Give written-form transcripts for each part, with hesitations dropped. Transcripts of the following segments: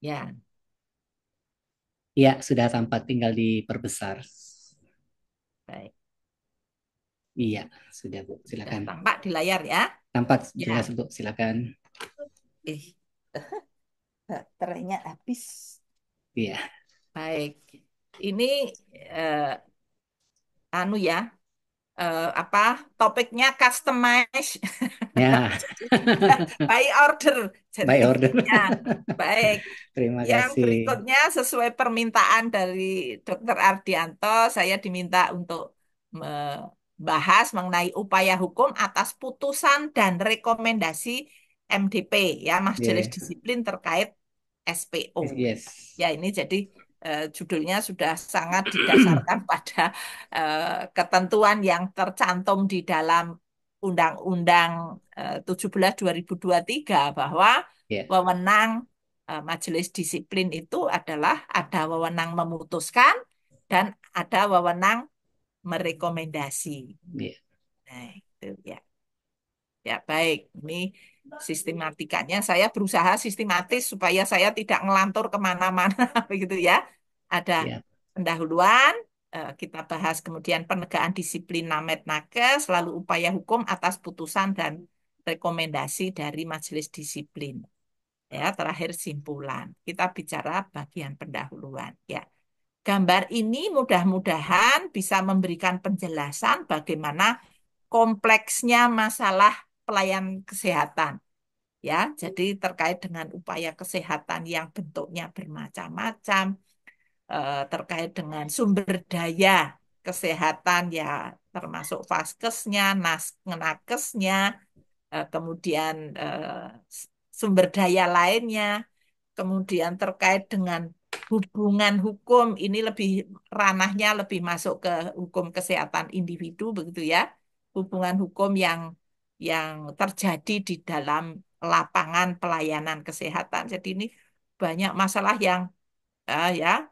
Ya, Iya, sudah tampak, tinggal diperbesar. baik. Iya, sudah Bu, Sudah silakan. tampak di layar ya. Tampak jelas Ya, Bu, silakan. eh, baterainya habis. Iya, Baik. Ini eh, anu ya, apa topiknya customize. ya. Jadi, by order By order. jadinya. Baik. Terima Yang kasih. berikutnya sesuai permintaan dari Dr. Ardianto, saya diminta untuk membahas mengenai upaya hukum atas putusan dan rekomendasi MDP, ya, Majelis Oke. Disiplin terkait SPO. Yes. Ya, ini jadi judulnya sudah sangat didasarkan pada ketentuan yang tercantum di dalam Undang-Undang 17 2023 bahwa Ya, wewenang majelis disiplin itu adalah ada wewenang memutuskan dan ada wewenang merekomendasi. ya, Nah, itu ya. Ya, baik. Ini sistematikanya saya berusaha sistematis supaya saya tidak ngelantur kemana-mana begitu ya. Ada ya. pendahuluan, kita bahas kemudian penegakan disiplin Namet Nakes, lalu upaya hukum atas putusan dan rekomendasi dari majelis disiplin. Ya, terakhir simpulan. Kita bicara bagian pendahuluan. Ya, gambar ini mudah-mudahan bisa memberikan penjelasan bagaimana kompleksnya masalah pelayanan kesehatan. Ya, jadi terkait dengan upaya kesehatan yang bentuknya bermacam-macam, terkait dengan sumber daya kesehatan ya, termasuk vaskesnya, nakesnya, kemudian sumber daya lainnya, kemudian terkait dengan hubungan hukum, ini lebih ranahnya lebih masuk ke hukum kesehatan individu begitu ya. Hubungan hukum yang terjadi di dalam lapangan pelayanan kesehatan. Jadi ini banyak masalah yang ya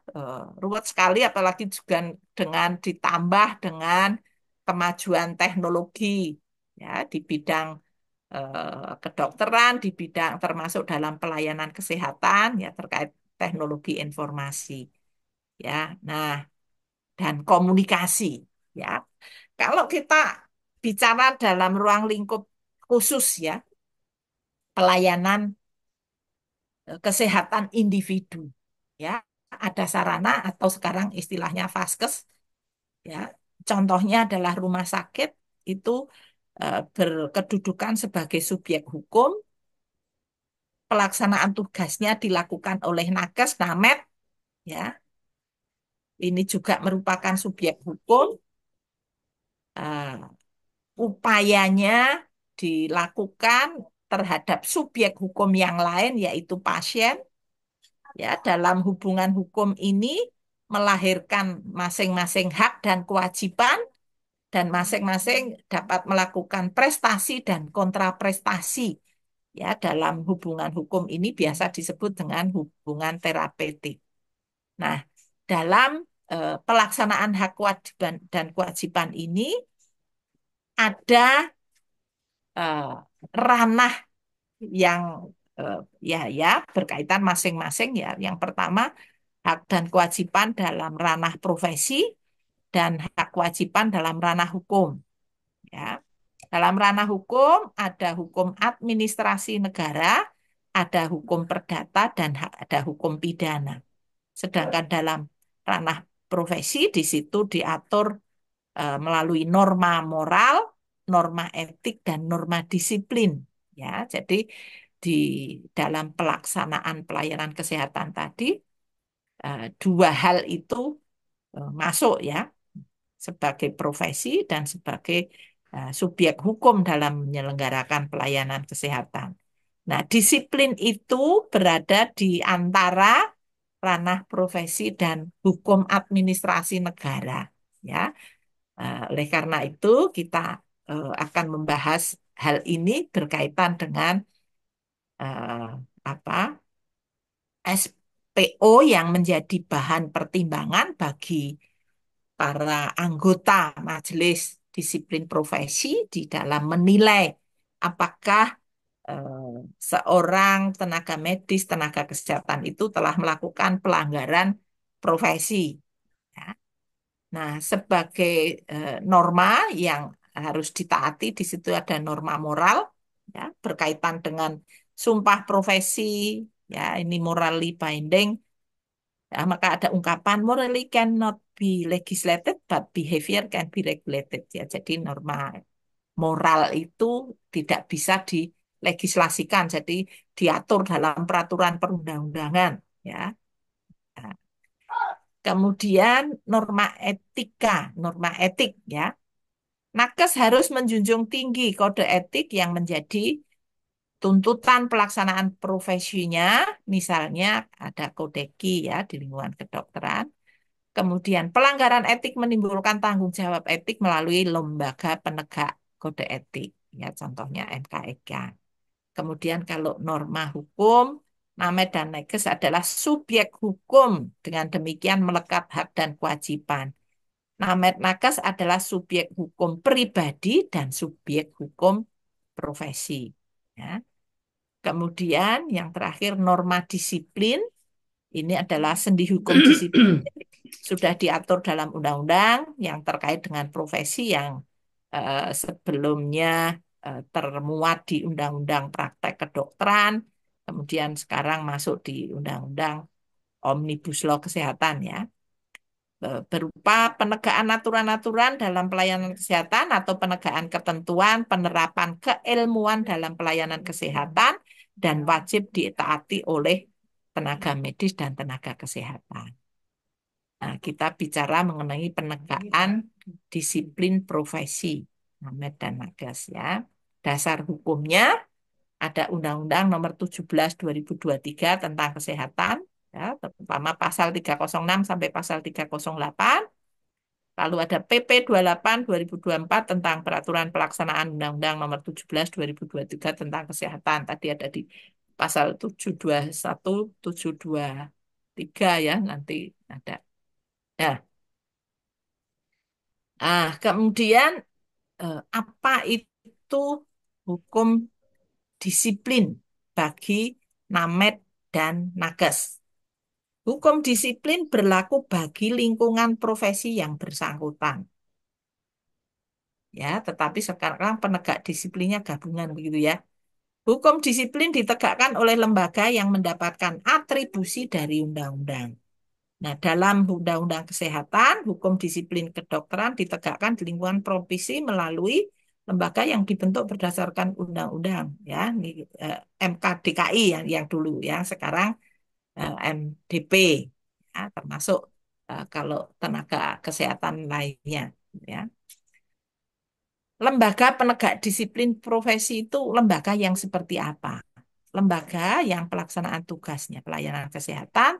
ruwet sekali apalagi juga dengan ditambah dengan kemajuan teknologi ya di bidang kedokteran, di bidang termasuk dalam pelayanan kesehatan ya terkait teknologi informasi ya. Nah, dan komunikasi ya. Kalau kita bicara dalam ruang lingkup khusus ya, pelayanan kesehatan individu ya, ada sarana atau sekarang istilahnya vaskes ya. Contohnya adalah rumah sakit itu berkedudukan sebagai subjek hukum, pelaksanaan tugasnya dilakukan oleh nakes, namet, ya. Ini juga merupakan subjek hukum. eh, Upayanya dilakukan terhadap subjek hukum yang lain, yaitu pasien. Ya, dalam hubungan hukum ini melahirkan masing-masing hak dan kewajiban, dan masing-masing dapat melakukan prestasi dan kontraprestasi. Ya, dalam hubungan hukum ini biasa disebut dengan hubungan terapeutik. Nah, dalam pelaksanaan hak kewajiban dan kewajiban ini ada eh, ranah yang eh, ya berkaitan masing-masing ya. Yang pertama hak dan kewajiban dalam ranah profesi dan hak kewajiban dalam ranah hukum ya. Dalam ranah hukum ada hukum administrasi negara, ada hukum perdata dan ada hukum pidana. Sedangkan dalam ranah profesi di situ diatur melalui norma moral, norma etik, dan norma disiplin. Ya, jadi di dalam pelaksanaan pelayanan kesehatan tadi dua hal itu masuk ya sebagai profesi dan sebagai subjek hukum dalam menyelenggarakan pelayanan kesehatan. Nah, disiplin itu berada di antara ranah profesi dan hukum administrasi negara. Ya, oleh karena itu kita akan membahas hal ini berkaitan dengan eh, apa SPO yang menjadi bahan pertimbangan bagi para anggota Majelis Disiplin Profesi di dalam menilai apakah seorang tenaga medis, tenaga kesehatan itu telah melakukan pelanggaran profesi. Ya. Nah, sebagai norma yang harus ditaati, di situ ada norma moral, ya, berkaitan dengan sumpah profesi, ya, ini morally binding. Ya, maka ada ungkapan morally cannot be legislated, but behavior can be regulated. Ya, jadi norma moral itu tidak bisa dilegislasikan, jadi diatur dalam peraturan perundang-undangan. Ya. Nah, kemudian norma etik, ya. Nakes harus menjunjung tinggi kode etik yang menjadi tuntutan pelaksanaan profesinya, misalnya ada kodeki ya di lingkungan kedokteran. Kemudian pelanggaran etik menimbulkan tanggung jawab etik melalui lembaga penegak kode etik, ya contohnya MKEK. Kemudian kalau norma hukum, NAMED dan Nakes adalah subjek hukum, dengan demikian melekat hak dan kewajiban. Namet Nakes adalah subjek hukum pribadi dan subjek hukum profesi. Ya. Kemudian yang terakhir norma disiplin, ini adalah sendi hukum disiplin. Sudah diatur dalam undang-undang yang terkait dengan profesi yang sebelumnya termuat di Undang-Undang Praktek Kedokteran, kemudian sekarang masuk di Undang-Undang Omnibus Law Kesehatan ya. Berupa penegaan aturan-aturan dalam pelayanan kesehatan atau penegaan ketentuan penerapan keilmuan dalam pelayanan kesehatan dan wajib ditaati oleh tenaga medis dan tenaga kesehatan. Nah, kita bicara mengenai penegaan disiplin profesi, Named dan Nagas ya. Dasar hukumnya ada Undang-Undang Nomor 17 2023 tentang kesehatan, ya, terutama pasal 306 sampai pasal 308. Lalu ada PP 28 2024 tentang peraturan pelaksanaan Undang-Undang Nomor 17 2023 tentang kesehatan. Tadi ada di pasal 721, 723 ya, nanti ada. Nah, kemudian apa itu hukum disiplin bagi Named dan Nakes? Hukum disiplin berlaku bagi lingkungan profesi yang bersangkutan. Ya, tetapi sekarang penegak disiplinnya gabungan begitu ya. Hukum disiplin ditegakkan oleh lembaga yang mendapatkan atribusi dari undang-undang. Nah, dalam Undang-Undang Kesehatan, hukum disiplin kedokteran ditegakkan di lingkungan provinsi melalui lembaga yang dibentuk berdasarkan undang-undang, ya, ini, MKDKI yang dulu, ya, sekarang MDP, ya, termasuk kalau tenaga kesehatan lainnya, ya. Lembaga penegak disiplin profesi itu lembaga yang seperti apa? Lembaga yang pelaksanaan tugasnya pelayanan kesehatan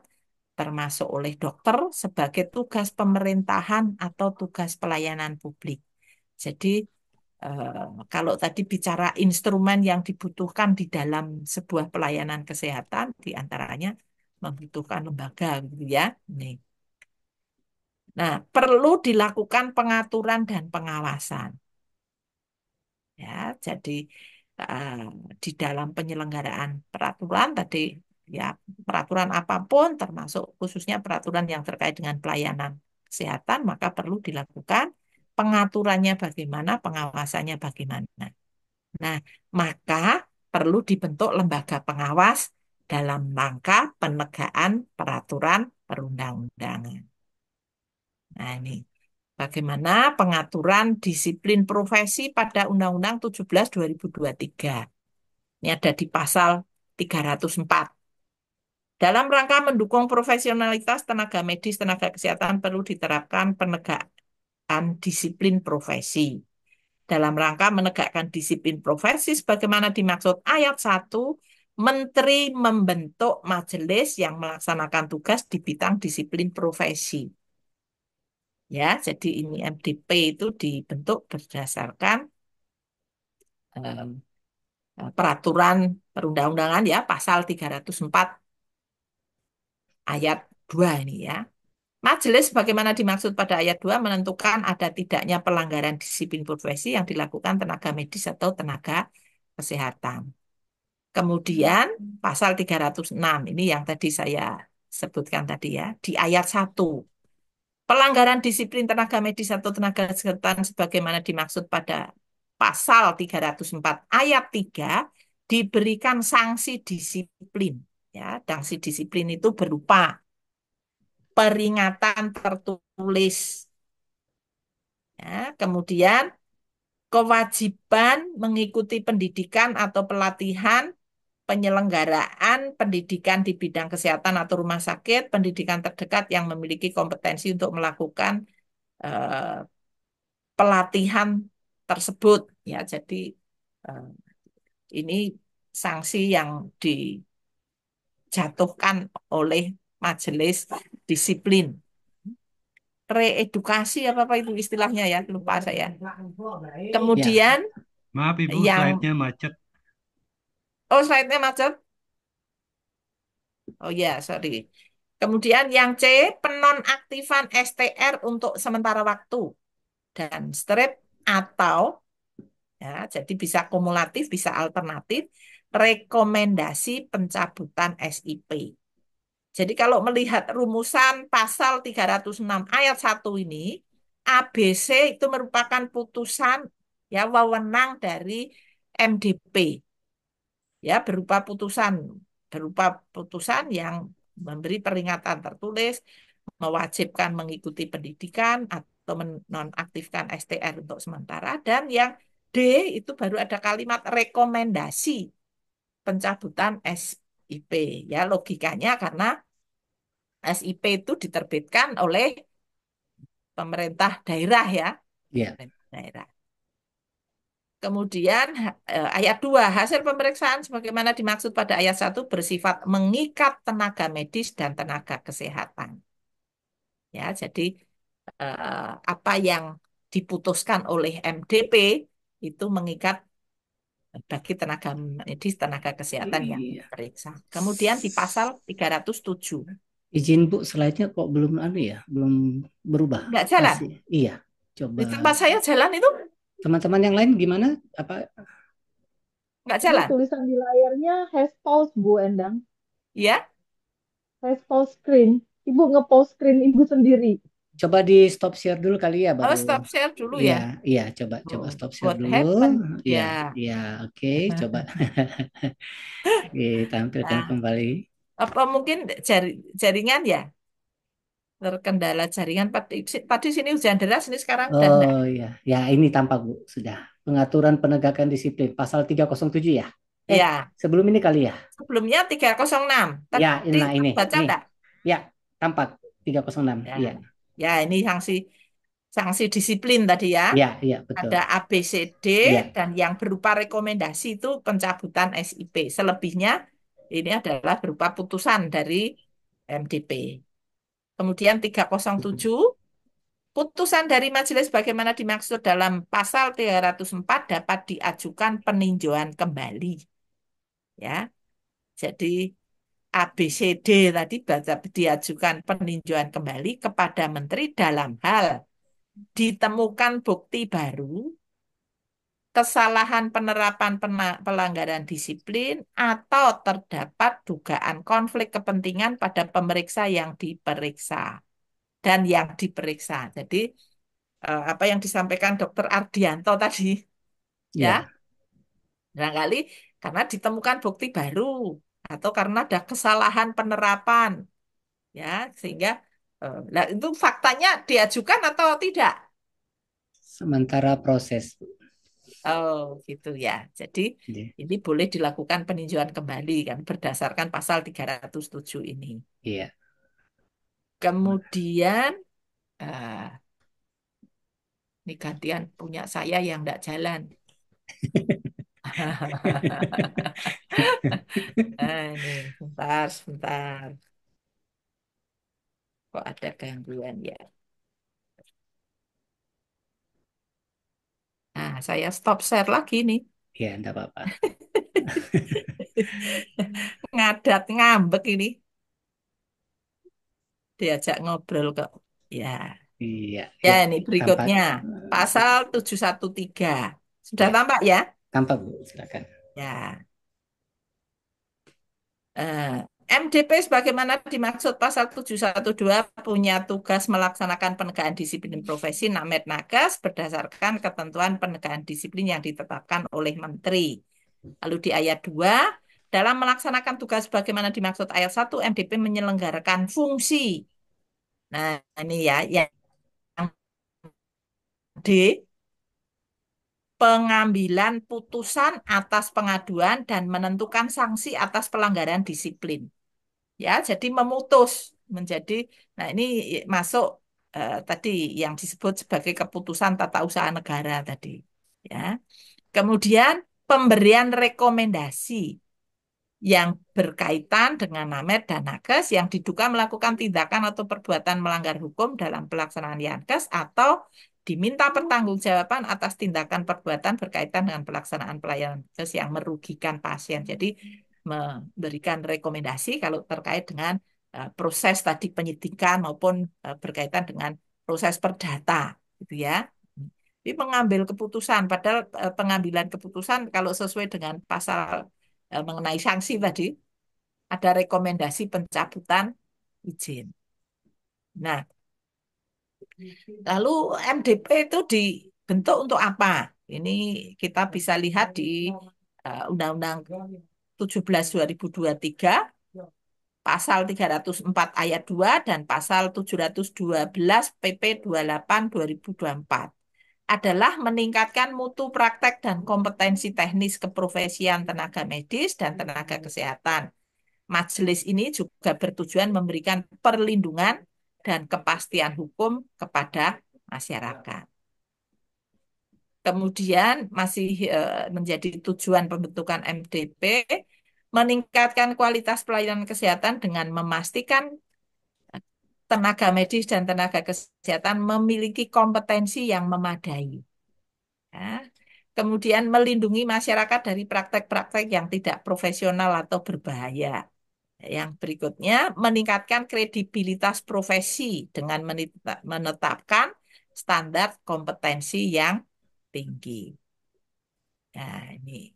termasuk oleh dokter sebagai tugas pemerintahan atau tugas pelayanan publik. Jadi kalau tadi bicara instrumen yang dibutuhkan di dalam sebuah pelayanan kesehatan, diantaranya membutuhkan lembaga, gitu ya. Nih. Nah, perlu dilakukan pengaturan dan pengawasan. Ya, jadi eh, di dalam penyelenggaraan peraturan tadi ya peraturan apapun termasuk khususnya peraturan yang terkait dengan pelayanan kesehatan maka perlu dilakukan pengaturannya bagaimana, pengawasannya bagaimana. Nah, maka perlu dibentuk lembaga pengawas dalam rangka penegakan peraturan perundang-undangan. Nah, ini bagaimana pengaturan disiplin profesi pada Undang-Undang 17 2023. Ini ada di pasal 304. Dalam rangka mendukung profesionalitas tenaga medis, tenaga kesehatan perlu diterapkan penegakan disiplin profesi. Dalam rangka menegakkan disiplin profesi sebagaimana dimaksud ayat 1, Menteri membentuk majelis yang melaksanakan tugas di bidang disiplin profesi. Ya, jadi ini MDP itu dibentuk berdasarkan eh, peraturan perundang-undangan ya pasal 304 ayat 2 ini ya. Majelis bagaimana dimaksud pada ayat 2 menentukan ada tidaknya pelanggaran disiplin profesi yang dilakukan tenaga medis atau tenaga kesehatan. Kemudian pasal 306 ini yang tadi saya sebutkan tadi ya, di ayat 1. Pelanggaran disiplin tenaga medis atau tenaga kesehatan sebagaimana dimaksud pada pasal 304 ayat 3 diberikan sanksi disiplin. Ya, sanksi disiplin itu berupa peringatan tertulis. Ya, kemudian kewajiban mengikuti pendidikan atau pelatihan penyelenggaraan pendidikan di bidang kesehatan atau rumah sakit, pendidikan terdekat yang memiliki kompetensi untuk melakukan eh, pelatihan tersebut. Ya, jadi eh, ini sanksi yang dijatuhkan oleh majelis disiplin. Reedukasi apa itu istilahnya ya, lupa saya. Ya, Kemudian Maaf Ibu, yang, slide-nya macet. oh slide-nya macet. Oh ya, sorry. Kemudian yang C, penonaktifan STR untuk sementara waktu dan strip atau ya, jadi bisa kumulatif, bisa alternatif, rekomendasi pencabutan SIP. Jadi kalau melihat rumusan pasal 306 ayat 1 ini, ABC itu merupakan putusan ya wewenang dari MDP ya berupa putusan yang memberi peringatan tertulis, mewajibkan mengikuti pendidikan atau menonaktifkan STR untuk sementara, dan yang D itu baru ada kalimat rekomendasi pencabutan SIP. Ya, logikanya karena SIP itu diterbitkan oleh pemerintah daerah ya, ya, pemerintah daerah. Kemudian ayat 2 hasil pemeriksaan sebagaimana dimaksud pada ayat 1 bersifat mengikat tenaga medis dan tenaga kesehatan. Ya, jadi apa yang diputuskan oleh MDP itu mengikat bagi tenaga medis, tenaga kesehatan yang iya. diperiksa. Kemudian di pasal 307. Izin Bu, slide-nya kok belum anu ya, belum berubah. Nggak jalan. Masih. Iya. Coba Di tempat saya jalan itu teman-teman yang lain gimana? Apa? nggak Ini jalan. tulisan di layarnya has pause, Bu Endang. Ya, Has pause screen. Ibu nge-pause screen Ibu sendiri. Coba di stop share dulu kali ya oh baru. stop share dulu Iya, ya. iya, coba coba Oh, stop share what dulu. happened? Iya, Ya. iya, oke, coba ditampilkan Nah, kembali. apa mungkin jaringan ya? Terkendala jaringan. Tadi sini hujan deras, ini sekarang udah enggak. Oh iya, ya ini tampak Bu, sudah. Pengaturan penegakan disiplin pasal 307 ya. Ya, Sebelum ini kali ya. sebelumnya 306. Ya, Tadi nah ini, baca nih. enggak? Ya, tampak 306. Ya. Iya. Ya, ini sanksi sanksi disiplin tadi ya. Iya, iya, betul. Ada A, B, C, D, Iya. dan yang berupa rekomendasi itu pencabutan SIP. Selebihnya ini adalah berupa putusan dari MDP. Kemudian 307, putusan dari majelis bagaimana dimaksud dalam pasal 304 dapat diajukan peninjauan kembali. Ya, jadi A, B, C, D tadi baca diajukan peninjauan kembali kepada menteri dalam hal ditemukan bukti baru, kesalahan penerapan pelanggaran disiplin, atau terdapat dugaan konflik kepentingan pada pemeriksa yang diperiksa dan yang diperiksa. Jadi apa yang disampaikan Dokter Ardianto tadi, ya, Iya. barangkali karena ditemukan bukti baru atau karena ada kesalahan penerapan, ya, sehingga lah itu faktanya diajukan atau tidak? Sementara proses. Oh, gitu ya. Jadi Iya. ini boleh dilakukan peninjauan kembali kan berdasarkan pasal 307 ini. Iya. Kemudian ini gantian punya saya yang tidak jalan. Ini sebentar, sebentar. Kok ada gangguan ya? Nah, saya stop share lagi nih. Iya, enggak apa-apa. Ngadat ngambek ini. Diajak ngobrol kok. Ya, Iya, ya ya, ini tampak. berikutnya. Pasal 713. Sudah Ya, tampak ya? tampak Bu, silakan. Ya. Eh, MDP sebagaimana dimaksud pasal 712 punya tugas melaksanakan penegakan disiplin profesi Namet Nakes berdasarkan ketentuan penegakan disiplin yang ditetapkan oleh Menteri. Lalu di ayat 2, dalam melaksanakan tugas sebagaimana dimaksud ayat 1, MDP menyelenggarakan fungsi. Nah, ini ya, yang D, pengambilan putusan atas pengaduan dan menentukan sanksi atas pelanggaran disiplin. Ya, jadi memutus menjadi, nah ini masuk tadi yang disebut sebagai keputusan tata usaha negara tadi. Ya, kemudian pemberian rekomendasi yang berkaitan dengan Namet dan Nakes yang diduga melakukan tindakan atau perbuatan melanggar hukum dalam pelaksanaan Yankes atau diminta pertanggungjawaban atas tindakan perbuatan berkaitan dengan pelaksanaan pelayanan Yankes yang merugikan pasien. Jadi memberikan rekomendasi kalau terkait dengan proses tadi penyidikan maupun berkaitan dengan proses perdata, gitu ya. Jadi mengambil keputusan, padahal pengambilan keputusan kalau sesuai dengan pasal mengenai sanksi tadi, ada rekomendasi pencabutan izin. Nah, lalu MDP itu dibentuk untuk apa? Ini kita bisa lihat di Undang-Undang 17 2023, pasal 304 ayat 2 dan pasal 712 PP 28 2024 adalah meningkatkan mutu praktek dan kompetensi teknis keprofesian tenaga medis dan tenaga kesehatan. Majelis ini juga bertujuan memberikan perlindungan dan kepastian hukum kepada masyarakat. Kemudian masih menjadi tujuan pembentukan MDP, meningkatkan kualitas pelayanan kesehatan dengan memastikan tenaga medis dan tenaga kesehatan memiliki kompetensi yang memadai. Ya. Kemudian melindungi masyarakat dari praktek-praktek yang tidak profesional atau berbahaya. Yang berikutnya, meningkatkan kredibilitas profesi dengan menetapkan standar kompetensi yang tinggi. Nah, ini.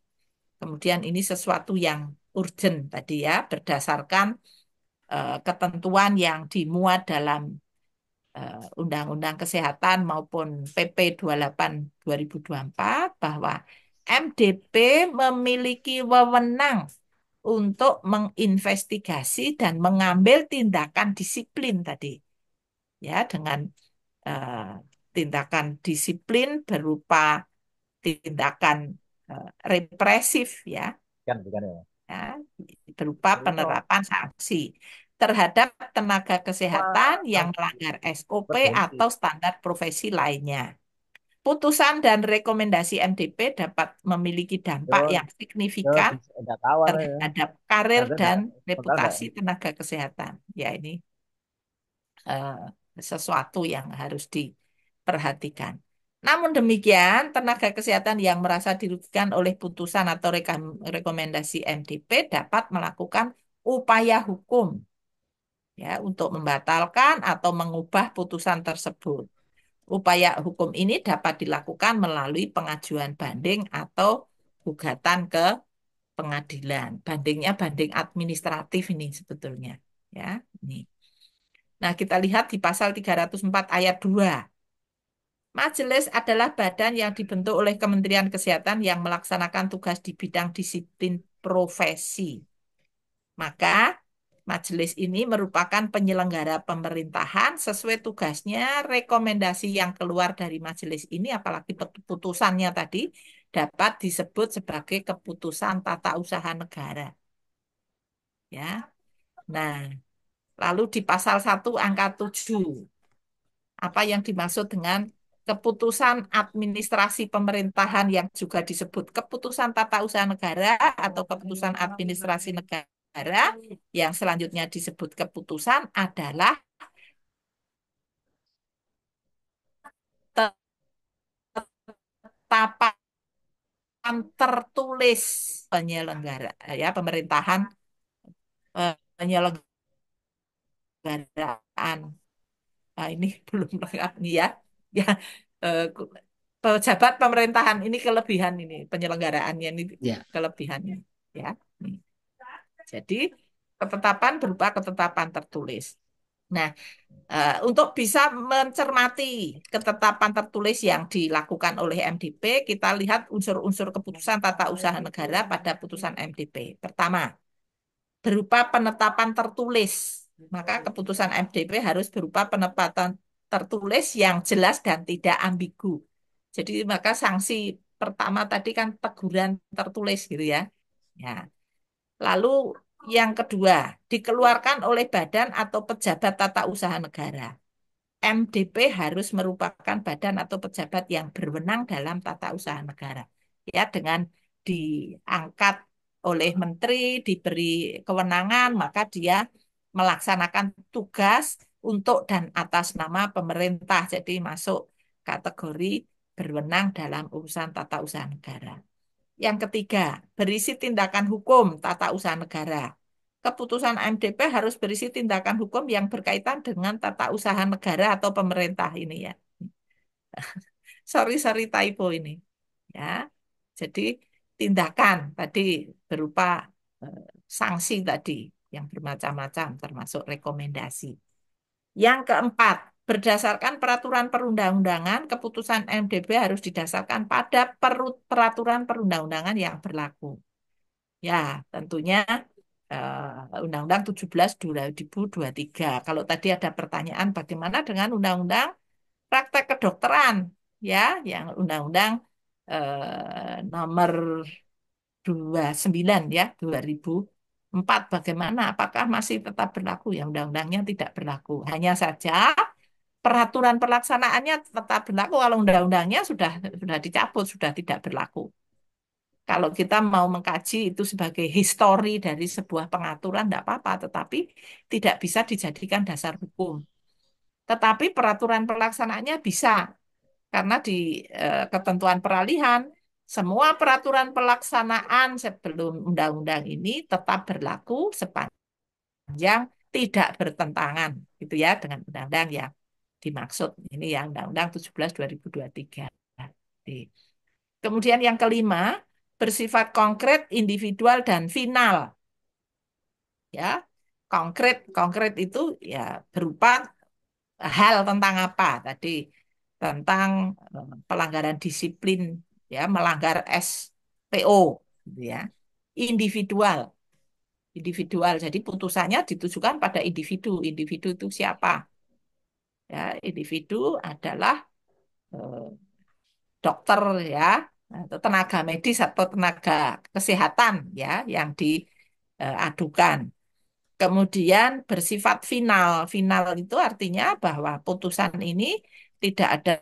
Kemudian ini sesuatu yang urgent tadi ya, berdasarkan ketentuan yang dimuat dalam Undang-Undang Kesehatan maupun PP 28 2024 bahwa MDP memiliki wewenang untuk menginvestigasi dan mengambil tindakan disiplin tadi ya dengan eh, tindakan disiplin berupa tindakan represif ya, Kan bukan ya. ya berupa Itu penerapan sanksi terhadap tenaga kesehatan yang harus melanggar SOP berhenti. atau standar profesi lainnya. Putusan dan rekomendasi MDP dapat memiliki dampak Terus yang signifikan nggak tahu ya. terhadap karir Harusnya dan total nggak. reputasi tenaga kesehatan. Ya, ini eh, sesuatu yang harus diperhatikan. Namun demikian, tenaga kesehatan yang merasa dirugikan oleh putusan atau rekomendasi MDP dapat melakukan upaya hukum ya untuk membatalkan atau mengubah putusan tersebut. Upaya hukum ini dapat dilakukan melalui pengajuan banding atau gugatan ke pengadilan. Bandingnya banding administratif ini sebetulnya. Ya, ini. Nah, kita lihat di pasal 304 ayat 2. Majelis adalah badan yang dibentuk oleh Kementerian Kesehatan yang melaksanakan tugas di bidang disiplin profesi. Maka majelis ini merupakan penyelenggara pemerintahan sesuai tugasnya. Rekomendasi yang keluar dari majelis ini, apalagi putusannya tadi, dapat disebut sebagai keputusan tata usaha negara. Ya. Nah, lalu di pasal 1 angka 7, apa yang dimaksud dengan keputusan administrasi pemerintahan yang juga disebut keputusan tata usaha negara atau keputusan administrasi negara yang selanjutnya disebut keputusan adalah ketetapan tertulis penyelenggara ya pemerintahan penyelenggaraan. Nah, ini belum lengkap nih ya. Ya, pejabat pemerintahan ini kelebihan ini penyelenggaraannya ini Ya, kelebihannya ya. Jadi Ketetapan berupa ketetapan tertulis. Nah, untuk bisa mencermati ketetapan tertulis yang dilakukan oleh MDP, kita lihat unsur-unsur keputusan tata usaha negara pada putusan MDP. Pertama, berupa penetapan tertulis. Maka keputusan MDP harus berupa penetapan tertulis yang jelas dan tidak ambigu. Jadi maka sanksi pertama tadi kan teguran tertulis gitu ya. Ya. Lalu yang kedua, dikeluarkan oleh badan atau pejabat tata usaha negara. MDP harus merupakan badan atau pejabat yang berwenang dalam tata usaha negara. Ya, dengan diangkat oleh menteri, diberi kewenangan, maka dia melaksanakan tugas untuk dan atas nama pemerintah. Jadi masuk kategori berwenang dalam urusan tata usaha negara. Yang ketiga, berisi tindakan hukum tata usaha negara. Keputusan MDP harus berisi tindakan hukum yang berkaitan dengan tata usaha negara atau pemerintah ini ya. Sorry typo ini. Ya. Jadi tindakan tadi berupa eh, sanksi tadi yang bermacam-macam termasuk rekomendasi. Yang keempat, berdasarkan peraturan perundang-undangan, keputusan MDP harus didasarkan pada peraturan perundang-undangan yang berlaku. Ya, tentunya Undang-Undang 17 2023. Kalau tadi ada pertanyaan bagaimana dengan Undang-Undang Praktek Kedokteran, ya, yang Undang-Undang nomor 29 ya 2004 bagaimana? Apakah masih tetap berlaku? Ya, undang-undangnya tidak berlaku. Hanya saja peraturan pelaksanaannya tetap berlaku kalau undang-undangnya sudah dicabut, sudah tidak berlaku. Kalau kita mau mengkaji itu sebagai histori dari sebuah pengaturan, tidak apa-apa, tetapi tidak bisa dijadikan dasar hukum. Tetapi peraturan pelaksanaannya bisa, karena di ketentuan peralihan, semua peraturan pelaksanaan sebelum undang-undang ini tetap berlaku sepanjang tidak bertentangan gitu ya dengan undang-undang yang dimaksud. Ini yang Undang-Undang 17 2023. Kemudian yang kelima, bersifat konkret, individual, dan final. Ya, konkret, konkret itu ya berupa hal tentang apa tadi, tentang pelanggaran disiplin, ya, melanggar SPO, gitu ya. Individual, individual. Jadi putusannya ditujukan pada individu. Individu itu siapa? Ya, individu adalah eh, dokter ya, atau tenaga medis atau tenaga kesehatan ya yang diadukan. Kemudian bersifat final. Final itu artinya bahwa putusan ini tidak ada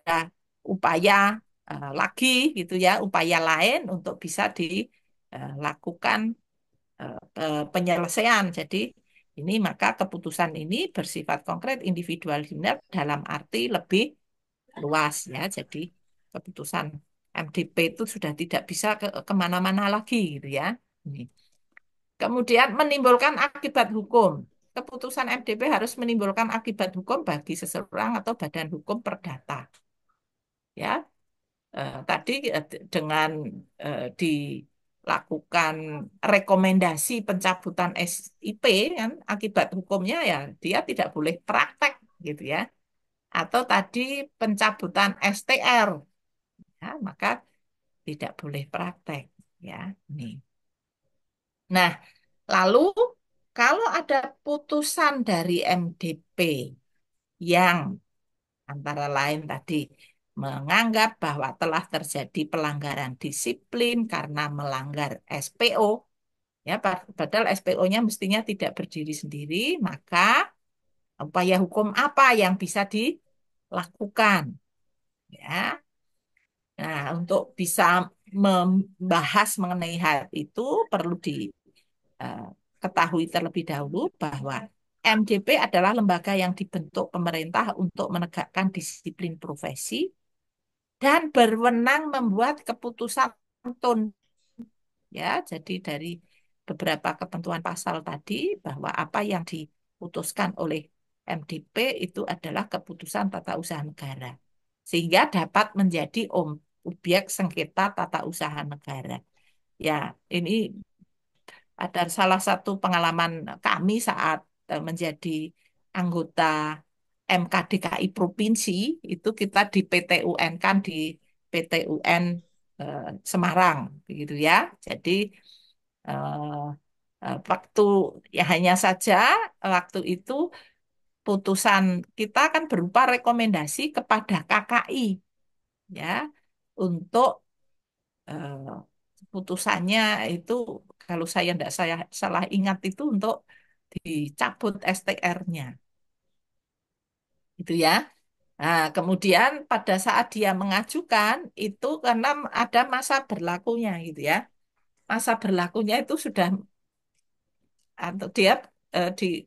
upaya lagi gitu ya, upaya lain untuk bisa dilakukan penyelesaian. Jadi ini maka keputusan ini bersifat konkret individual final dalam arti lebih luas ya. Jadi keputusan MDP itu sudah tidak bisa kemana-mana lagi gitu ya. Ini. Kemudian menimbulkan akibat hukum. Keputusan MDP harus menimbulkan akibat hukum bagi seseorang atau badan hukum perdata. Ya, tadi dengan dilakukan rekomendasi pencabutan SIP kan akibat hukumnya ya dia tidak boleh praktek gitu ya. Atau tadi pencabutan STR, ya, maka tidak boleh praktek ya. Nih. Nah, lalu kalau ada putusan dari MDP yang antara lain tadi menganggap bahwa telah terjadi pelanggaran disiplin karena melanggar SPO, ya padahal SPO-nya mestinya tidak berdiri sendiri, maka upaya hukum apa yang bisa dilakukan? Ya, nah untuk bisa membahas mengenai hal itu perlu ketahui terlebih dahulu bahwa MDP adalah lembaga yang dibentuk pemerintah untuk menegakkan disiplin profesi dan berwenang membuat keputusan tuntun. Ya, jadi dari beberapa ketentuan pasal tadi bahwa apa yang diputuskan oleh MDP itu adalah keputusan tata usaha negara. Sehingga dapat menjadi objek sengketa tata usaha negara. Ya, ini ada salah satu pengalaman kami saat menjadi anggota MKDKI provinsi itu kita di PTUN kan di PTUN eh, Semarang begitu ya. Jadi eh, waktu ya hanya saja waktu itu putusan kita kan berupa rekomendasi kepada KKI ya untuk eh, putusannya itu kalau saya salah ingat itu untuk dicabut STR-nya itu ya. Nah, kemudian pada saat dia mengajukan itu karena ada masa berlakunya gitu ya. Masa berlakunya itu sudah atau dia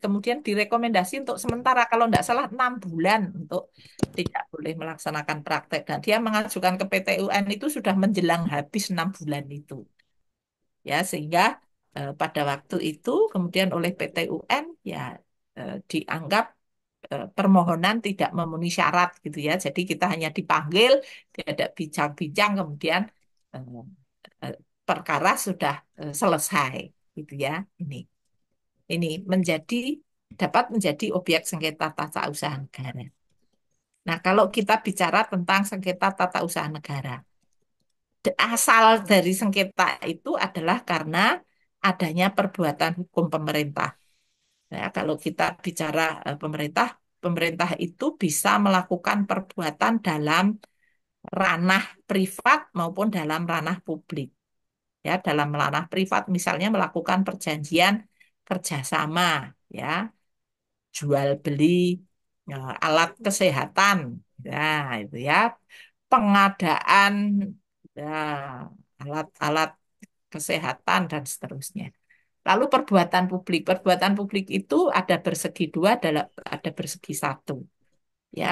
kemudian direkomendasi untuk sementara kalau tidak salah 6 bulan untuk tidak boleh melaksanakan praktek dan dia mengajukan ke PT UN itu sudah menjelang habis 6 bulan itu ya sehingga pada waktu itu kemudian oleh PT UN ya dianggap permohonan tidak memenuhi syarat gitu ya jadi kita hanya dipanggil tidak bincang-bincang kemudian eh, eh, perkara sudah selesai gitu ya ini dapat menjadi objek sengketa tata usaha negara. Nah, kalau kita bicara tentang sengketa tata usaha negara, asal dari sengketa itu adalah karena adanya perbuatan hukum pemerintah. Nah, kalau kita bicara pemerintah, pemerintah itu bisa melakukan perbuatan dalam ranah privat maupun dalam ranah publik. Ya, dalam ranah privat misalnya melakukan perjanjian kerjasama, ya jual beli alat kesehatan, ya itu ya, pengadaan ya, alat-alat kesehatan dan seterusnya. Lalu perbuatan publik itu ada bersegi dua, ada bersegi satu. Ya,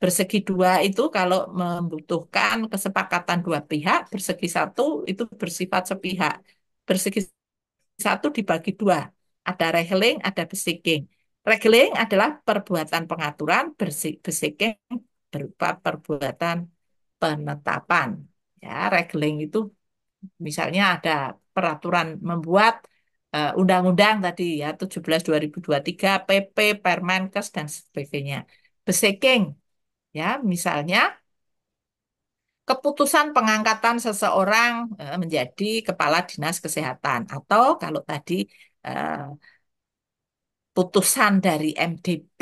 bersegi dua itu kalau membutuhkan kesepakatan dua pihak, bersegi satu itu bersifat sepihak. Bersegi satu dibagi dua. Ada regling, ada besiking. Regling adalah perbuatan pengaturan, besiking berupa perbuatan penetapan. Ya, regling itu misalnya ada peraturan membuat undang-undang tadi ya 17 2023, PP, Permenkes dan sebagainya. Besiking ya misalnya keputusan pengangkatan seseorang menjadi kepala dinas kesehatan atau kalau tadi eh, putusan dari MDP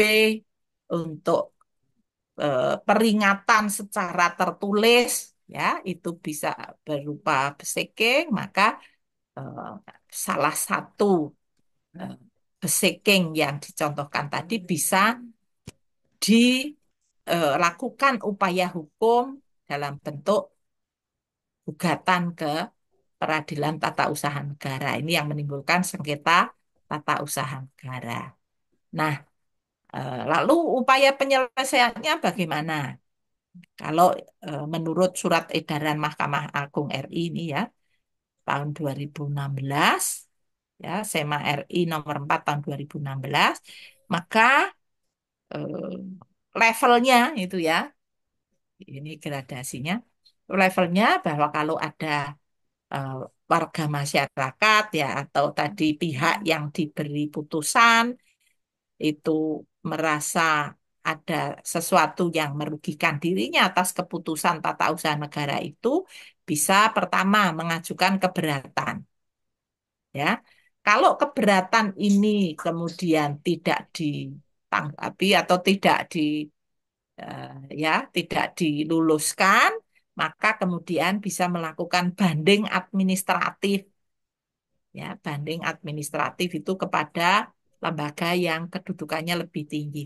untuk peringatan secara tertulis ya itu bisa berupa besiking maka eh, salah satu eh, besiking yang dicontohkan tadi bisa dilakukan upaya hukum dalam bentuk gugatan ke peradilan tata usaha negara. Ini yang menimbulkan sengketa tata usaha negara. Nah, lalu upaya penyelesaiannya bagaimana? Kalau menurut surat edaran Mahkamah Agung RI ini ya, tahun 2016, ya, SEMA RI nomor 4 tahun 2016, maka eh, levelnya itu ya, ini gradasinya, levelnya bahwa kalau ada eh, warga masyarakat ya atau tadi pihak yang diberi putusan itu merasa ada sesuatu yang merugikan dirinya atas keputusan tata usaha negara itu bisa pertama mengajukan keberatan ya. Kalau keberatan ini kemudian tidak ditanggapi atau eh, tidak diluluskan, maka kemudian bisa melakukan banding administratif. Ya, banding administratif itu kepada lembaga yang kedudukannya lebih tinggi.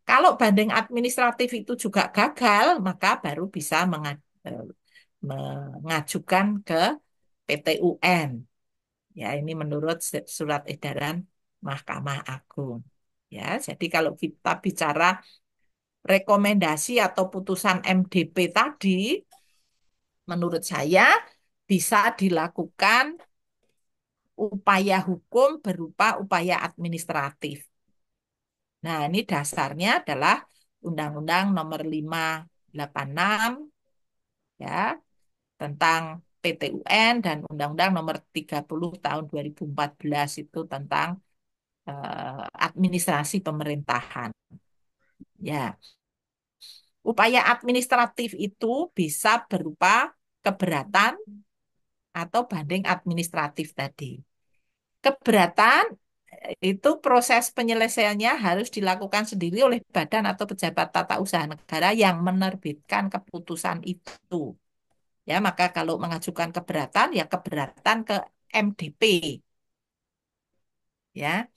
Kalau banding administratif itu juga gagal, maka baru bisa mengajukan ke PT UN. Ya, ini menurut surat edaran Mahkamah Agung. Ya, jadi kalau kita bicara rekomendasi atau putusan MDP tadi, menurut saya bisa dilakukan upaya hukum berupa upaya administratif. Nah, ini dasarnya adalah Undang-Undang Nomor 586 ya tentang PT-UN dan Undang-Undang Nomor 30 Tahun 2014 itu tentang administrasi pemerintahan. Ya, upaya administratif itu bisa berupa keberatan atau banding administratif tadi. Keberatan itu proses penyelesaiannya harus dilakukan sendiri oleh badan atau pejabat tata usaha negara yang menerbitkan keputusan itu. Ya, maka kalau mengajukan keberatan ya keberatan ke MDP. Ya.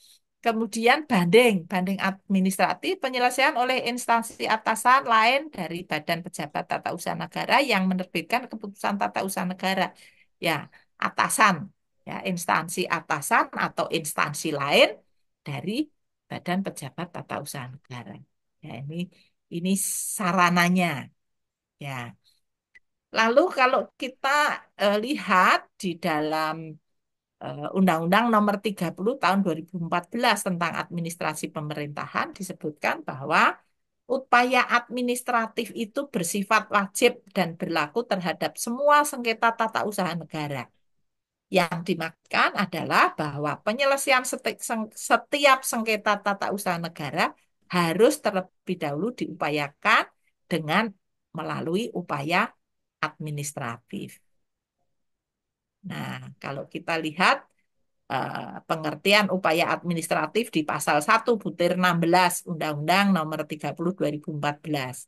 Kemudian banding administratif penyelesaian oleh instansi atasan lain dari Badan Pejabat Tata Usaha Negara yang menerbitkan keputusan tata usaha negara. Ya, atasan, ya instansi atasan atau instansi lain dari Badan Pejabat Tata Usaha Negara. Ya, ini sarananya. Ya. Lalu kalau kita lihat di dalam Undang-Undang Nomor 30 Tahun 2014 tentang administrasi pemerintahan disebutkan bahwa upaya administratif itu bersifat wajib dan berlaku terhadap semua sengketa tata usaha negara. Yang dimaksudkan adalah bahwa penyelesaian setiap sengketa tata usaha negara harus terlebih dahulu diupayakan dengan melalui upaya administratif. Nah, kalau kita lihat pengertian upaya administratif di pasal 1/16 Undang-Undang Nomor 30 2014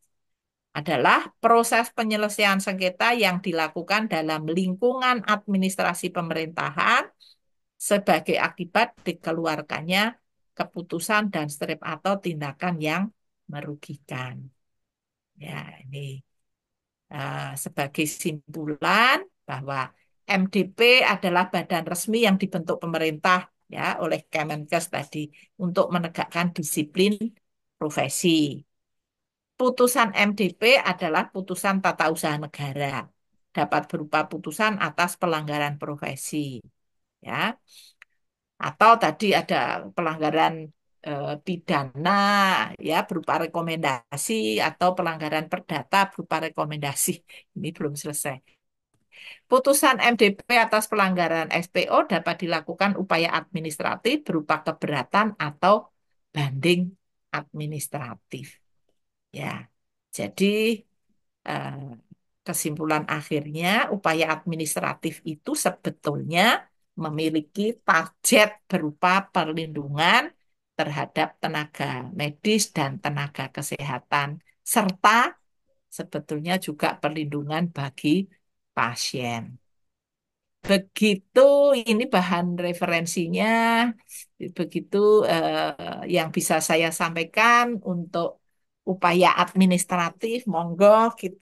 adalah proses penyelesaian sengketa yang dilakukan dalam lingkungan administrasi pemerintahan sebagai akibat dikeluarkannya keputusan dan strip atau tindakan yang merugikan. Ya, ini sebagai simpulan bahwa MDP adalah badan resmi yang dibentuk pemerintah ya oleh Kemenkes tadi untuk menegakkan disiplin profesi. Putusan MDP adalah putusan tata usaha negara, dapat berupa putusan atas pelanggaran profesi, ya, atau tadi ada pelanggaran pidana ya berupa rekomendasi atau pelanggaran perdata berupa rekomendasi. Ini belum selesai. Putusan MDP atas pelanggaran SPO dapat dilakukan upaya administratif berupa keberatan atau banding administratif. Ya, jadi eh, kesimpulan akhirnya upaya administratif itu sebetulnya memiliki target berupa perlindungan terhadap tenaga medis dan tenaga kesehatan serta sebetulnya juga perlindungan bagi pasien. Begitu ini bahan referensinya, begitu yang bisa saya sampaikan untuk upaya administratif. Monggo kita